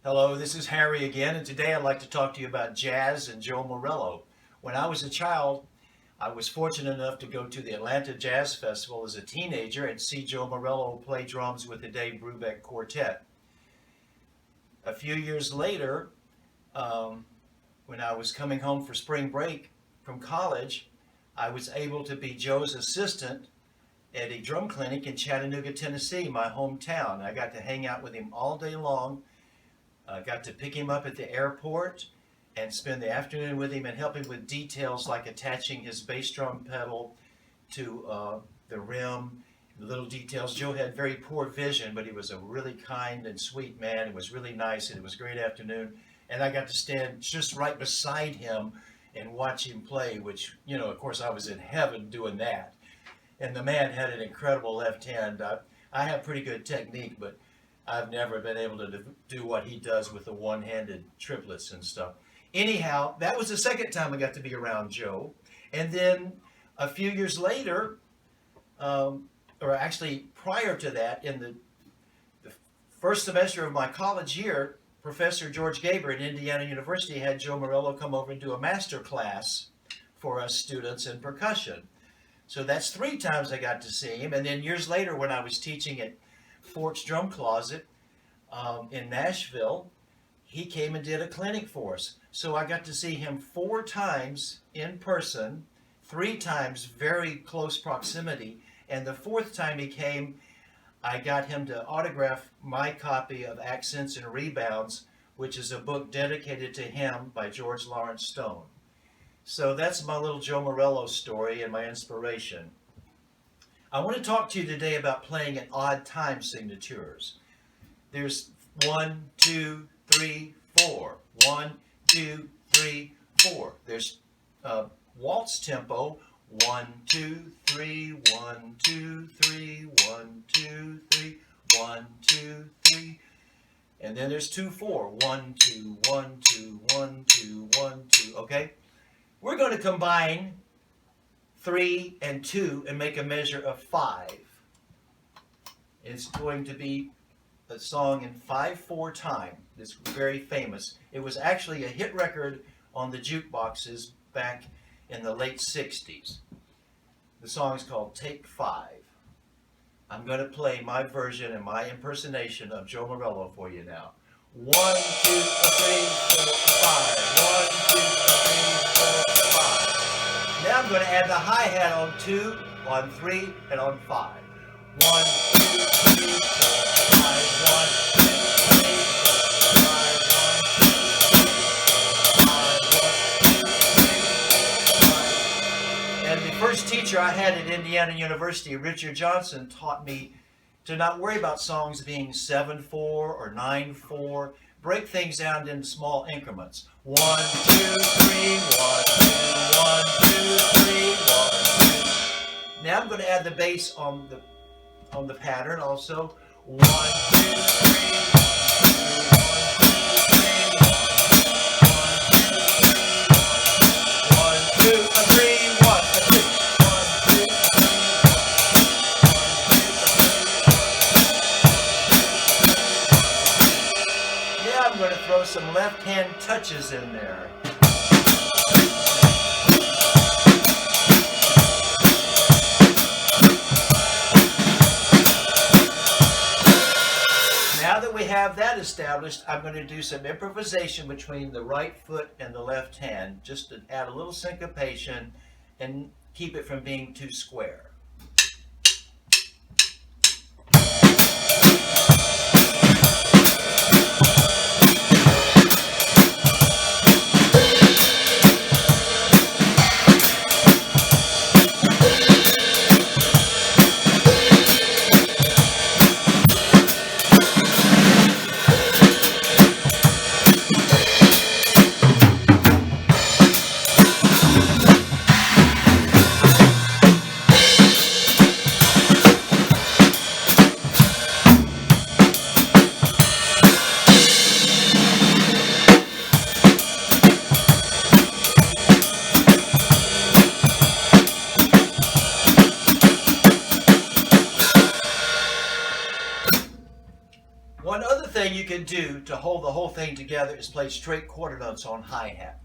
Hello, this is Harry again, and today I'd like to talk to you about jazz and Joe Morello. When I was a child, I was fortunate enough to go to the Atlanta Jazz Festival as a teenager and see Joe Morello play drums with the Dave Brubeck Quartet. A few years later, when I was coming home for spring break from college, I was able to be Joe's assistant at a drum clinic in Chattanooga, Tennessee, my hometown. I got to hang out with him all day long. I got to pick him up at the airport and spend the afternoon with him and help him with details like attaching his bass drum pedal to the rim, the little details. Joe had very poor vision, but he was a really kind and sweet man. It was really nice, and it was a great afternoon. And I got to stand just right beside him and watch him play, which, of course, I was in heaven doing that. And the man had an incredible left hand. I have pretty good technique, but I've never been able to do what he does with the one-handed triplets and stuff. Anyhow, that was the second time I got to be around Joe. And then a few years later, or actually prior to that, in the first semester of my college year, Professor George Gaber at Indiana University had Joe Morello come over and do a master class for us students in percussion. So that's 3 times I got to see him. And then years later, when I was teaching at Fort's Drum Closet in Nashville, he came and did a clinic for us. So I got to see him 4 times in person, 3 times very close proximity, and the 4th time he came, I got him to autograph my copy of Accents and Rebounds, which is a book dedicated to him by George Lawrence Stone. So that's my little Joe Morello story and my inspiration. I want to talk to you today about playing in odd time signatures. There's 1, 2, 3, 4. 1, 2, 3, 4. There's waltz tempo. 1, 2, 3, 1, 2, 3, 1, 2, 3, 1, 2, 3. And then there's 2, 4. 1, 2, 1, 2, 1, 2, 1, 2. Okay? We're going to combine 3 and 2 and make a measure of 5. It's going to be a song in 5/4 time. It's very famous. It was actually a hit record on the jukeboxes back in the late 60s. The song is called Take 5. I'm going to play my version and my impersonation of Joe Morello for you now. 1, 2, 3, 4, 5. 1, 2, 3, 4, 5. Now I'm going to add the hi-hat on 2, on 3, and on 5. 1, 2, 3, 4, 5. 1, 2, 3, 4, 5. 1, 2, 3, 4, 5. And the first teacher I had at Indiana University, Richard Johnson, taught me to not worry about songs being 7/4 or 9/4. Break things down into small increments. 1, 2, 3, 1, 2, 1, 2, 3, 1, 2. Now I'm going to add the bass on the pattern also. 1, 2, 3, 1, 2, 3, 1, 2, 3, 1, 2, 3, 1, 2. I'm going to throw some left-hand touches in there. Now that we have that established, I'm going to do some improvisation between the right foot and the left hand, just to add a little syncopation and keep it from being too square. One other thing you can do to hold the whole thing together is play straight quarter notes on hi-hat.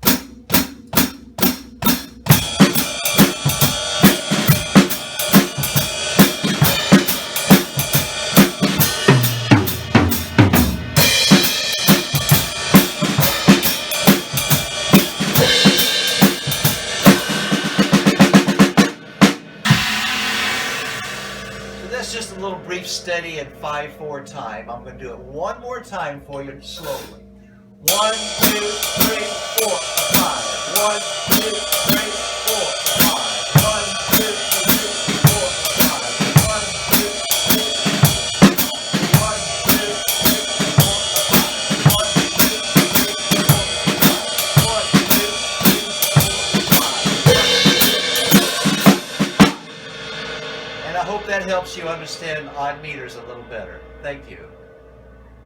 That's just a little brief steady and 5/4 time. I'm going to do it one more time for you slowly. 1, 2, 3, 4, 5. 1, 2, 3, 4, 5. 1, 2, 3, 4, 5. 1, 2, 3, 1, 2, 3, 4, 5. 1, 2, 3, 4, 5. 1, 2, 3, 4, 5. And I hope that helps you understand odd meters a little better. Thank you.